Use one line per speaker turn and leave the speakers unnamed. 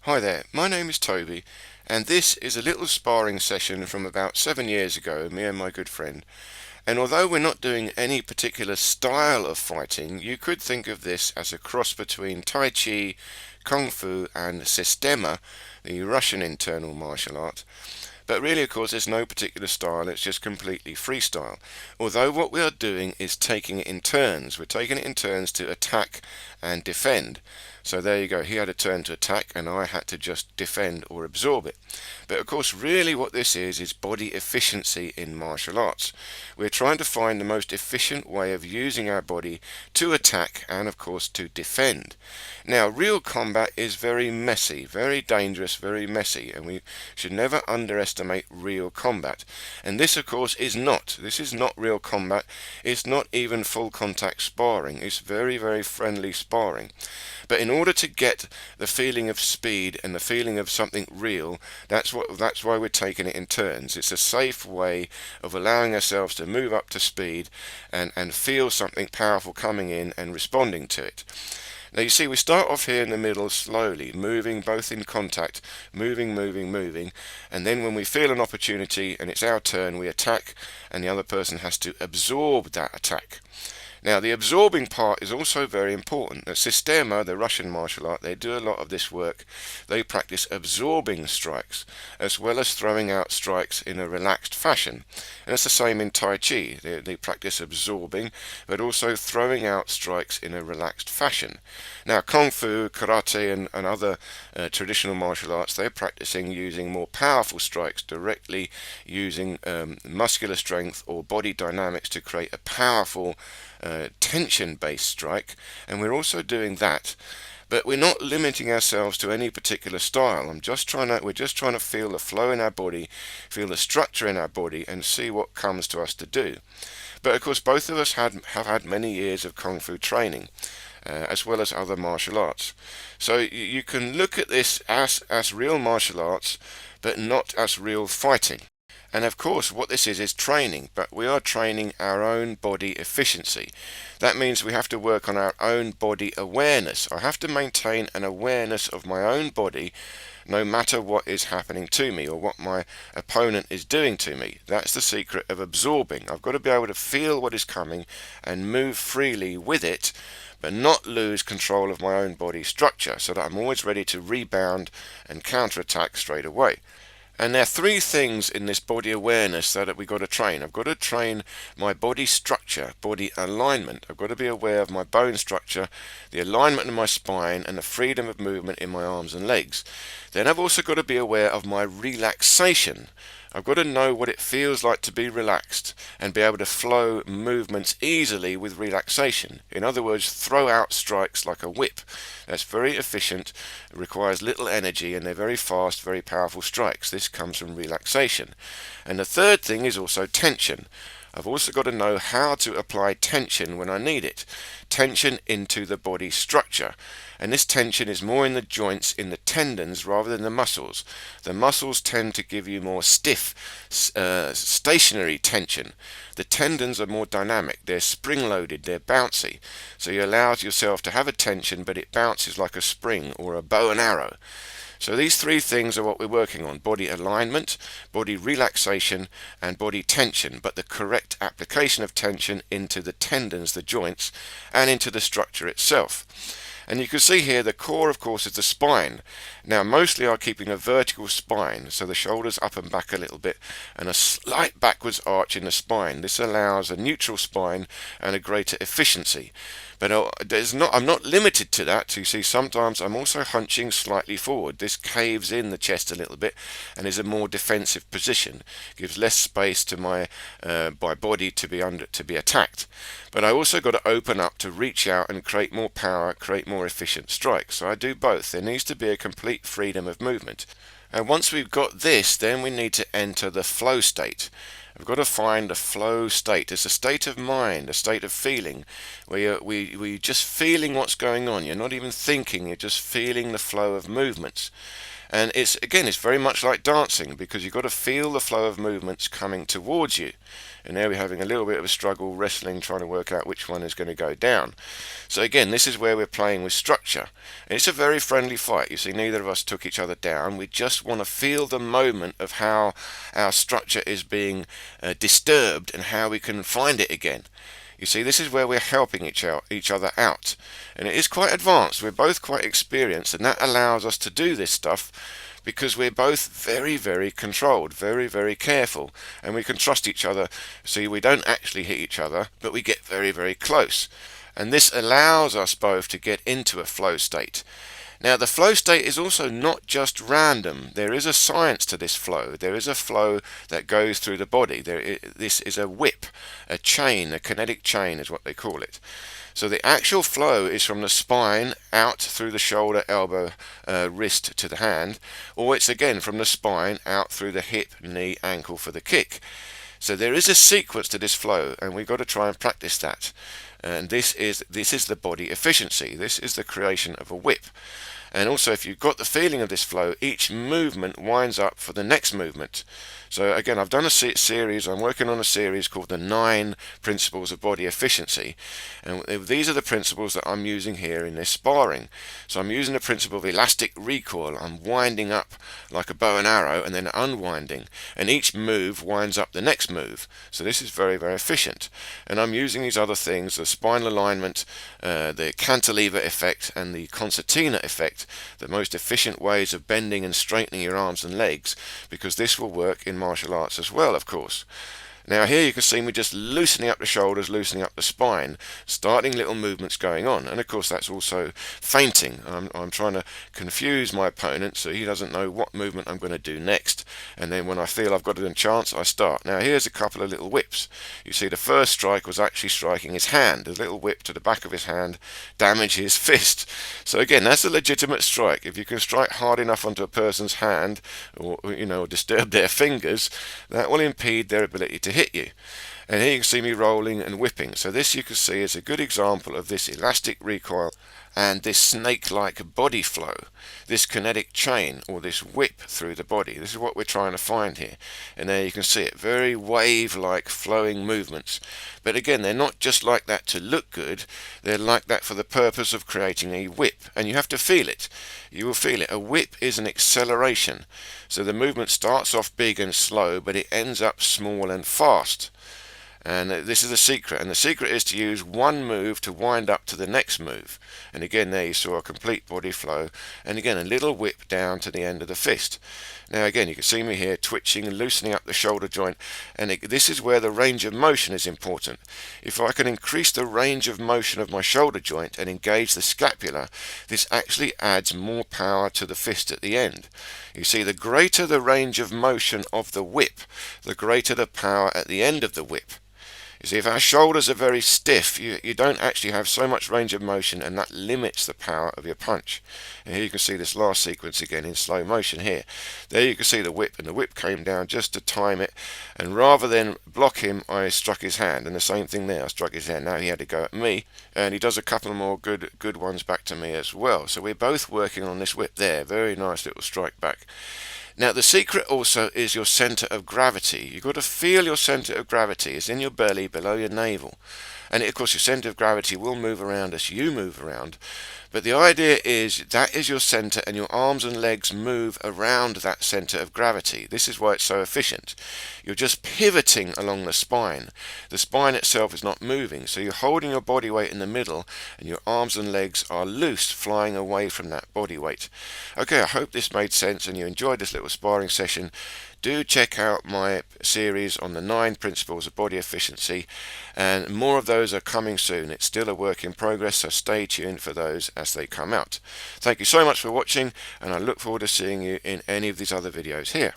Hi there, my name is Toby, and this is a little sparring session from about 7 years ago, me and my good friend. And although we're not doing any particular style of fighting, you could think of this as a cross between Tai Chi, Kung Fu, and Systema, the Russian internal martial art. But really, of course, there's no particular style, it's just completely freestyle. Although what we are doing is taking it in turns. We're taking it in turns to attack and defend. So there you go, he had a turn to attack and I had to just defend or absorb it. But of course, really what this is body efficiency in martial arts. We're trying to find the most efficient way of using our body to attack and of course to defend. Now, real combat is very messy, very dangerous, very messy, and we should never underestimate real combat. And this of course is not. This is not real combat. It's not even full contact sparring. It's very, very friendly sparring. But in order to get the feeling of speed and the feeling of something real, that's why we're taking it in turns. It's a safe way of allowing ourselves to move up to speed and feel something powerful coming in and responding to it. Now you see, we start off here in the middle slowly, moving both in contact, moving, and then when we feel an opportunity and it's our turn, we attack, and the other person has to absorb that attack. Now, the absorbing part is also very important. The systema, the Russian martial art, they do a lot of this work. They practice absorbing strikes, as well as throwing out strikes in a relaxed fashion. And it's the same in Tai Chi. They practice absorbing, but also throwing out strikes in a relaxed fashion. Now, Kung Fu, Karate, and other traditional martial arts, they're practicing using more powerful strikes, directly using muscular strength or body dynamics to create a powerful tension-based strike, and we're also doing that, but we're not limiting ourselves to any particular style. We're just trying to feel the flow in our body, feel the structure in our body, and see what comes to us to do. But of course, both of us have had many years of Kung Fu training, as well as other martial arts. So you can look at this as real martial arts, but not as real fighting. And of course, what this is training, but we are training our own body efficiency. That means we have to work on our own body awareness. I have to maintain an awareness of my own body no matter what is happening to me or what my opponent is doing to me. That's the secret of absorbing. I've got to be able to feel what is coming and move freely with it, but not lose control of my own body structure so that I'm always ready to rebound and counterattack straight away. And there are three things in this body awareness that we've got to train. I've got to train my body structure, body alignment. I've got to be aware of my bone structure, the alignment of my spine, and the freedom of movement in my arms and legs. Then I've also got to be aware of my relaxation. I've got to know what it feels like to be relaxed and be able to flow movements easily with relaxation. In other words, throw out strikes like a whip. That's very efficient, requires little energy, and they're very fast, very powerful strikes. This comes from relaxation. And the third thing is also tension. I've also got to know how to apply tension when I need it. Tension into the body structure. And this tension is more in the joints, in the tendons, rather than the muscles. The muscles tend to give you more stiff, stationary tension. The tendons are more dynamic. They're spring-loaded, they're bouncy. So you allow yourself to have a tension, but it bounces like a spring or a bow and arrow. So these three things are what we're working on: body alignment, body relaxation, and body tension, but the correct application of tension into the tendons, the joints, and into the structure itself. And you can see here the core, of course, is the spine. Now, mostly I'm keeping a vertical spine, so the shoulders up and back a little bit, and a slight backwards arch in the spine. This allows a neutral spine and a greater efficiency. But I'm not limited to that. You see, sometimes I'm also hunching slightly forward. This caves in the chest a little bit and is a more defensive position. Gives less space to my body to be attacked. But I also got to open up to reach out and create more power, create more efficient strikes. So I do both. There needs to be a complete freedom of movement. And once we've got this, then we need to enter the flow state. We've got to find a flow state. It's a state of mind, a state of feeling, where you're just feeling what's going on. You're not even thinking, you're just feeling the flow of movements. And it's very much like dancing, because you've got to feel the flow of movements coming towards you. And there we're having a little bit of a struggle, wrestling, trying to work out which one is going to go down. So again, this is where we're playing with structure. And it's a very friendly fight. You see, neither of us took each other down. We just want to feel the moment of how our structure is being disturbed and how we can find it again. You see, this is where we're helping each other out. And it is quite advanced. We're both quite experienced, and that allows us to do this stuff because we're both very, very controlled, very, very careful, and we can trust each other. See, we don't actually hit each other, but we get very, very close. And this allows us both to get into a flow state. Now, the flow state is also not just random. There is a science to this flow. There is a flow that goes through the body. This is a whip, a chain, a kinetic chain is what they call it. So the actual flow is from the spine out through the shoulder, elbow, wrist to the hand, or it's again from the spine out through the hip, knee, ankle for the kick. So there is a sequence to this flow, and we've got to try and practice that. And this is the body efficiency. This is the creation of a whip. And also, if you've got the feeling of this flow, each movement winds up for the next movement. So again, I've done a series, I'm working on a series called the 9 Principles of Body Efficiency. And these are the principles that I'm using here in this sparring. So I'm using the principle of elastic recoil. I'm winding up like a bow and arrow and then unwinding. And each move winds up the next move. So this is very, very efficient. And I'm using these other things, the spinal alignment, the cantilever effect and the concertina effect, the most efficient ways of bending and straightening your arms and legs, because this will work in martial arts as well, of course. Now here you can see me just loosening up the shoulders, loosening up the spine, starting little movements going on. And of course that's also feinting. I'm trying to confuse my opponent so he doesn't know what movement I'm going to do next. And then when I feel I've got a chance, I start. Now here's a couple of little whips. You see the first strike was actually striking his hand. A little whip to the back of his hand damaged his fist. So again, that's a legitimate strike. If you can strike hard enough onto a person's hand or disturb their fingers, that will impede their ability to hit you. And here you can see me rolling and whipping. So this, you can see, is a good example of this elastic recoil and this snake-like body flow, this kinetic chain or this whip through the body. This is what we're trying to find here. And there you can see it, very wave-like flowing movements. But again, they're not just like that to look good, they're like that for the purpose of creating a whip. And you have to feel it. You will feel it. A whip is an acceleration. So the movement starts off big and slow, but it ends up small and fast. And this is the secret, and the secret is to use one move to wind up to the next move. And again, there you saw a complete body flow, and again a little whip down to the end of the fist. Now again, you can see me here twitching and loosening up the shoulder joint, and this is where the range of motion is important. If I can increase the range of motion of my shoulder joint and engage the scapula, this actually adds more power to the fist at the end. You see, the greater the range of motion of the whip, the greater the power at the end of the whip. You see, if our shoulders are very stiff, you don't actually have so much range of motion, and that limits the power of your punch. And here you can see this last sequence again in slow motion here. There you can see the whip, and the whip came down just to time it, and rather than block him, I struck his hand. And the same thing there, I struck his hand. Now he had to go at me, and he does a couple more good ones back to me as well. So we're both working on this whip there. Very nice little strike back. Now the secret also is your center of gravity. You've got to feel your center of gravity. It's in your belly, below your navel. And of course your center of gravity will move around as you move around. But the idea is that is your center, and your arms and legs move around that center of gravity. This is why it's so efficient. You're just pivoting along the spine. The spine itself is not moving, so you're holding your body weight in the middle, and your arms and legs are loose, flying away from that body weight. Okay, I hope this made sense and you enjoyed this little sparring session. Do check out my series on the 9 Principles of Body Efficiency, and more of those are coming soon. It's still a work in progress, so stay tuned for those as they come out. Thank you so much for watching, and I look forward to seeing you in any of these other videos here.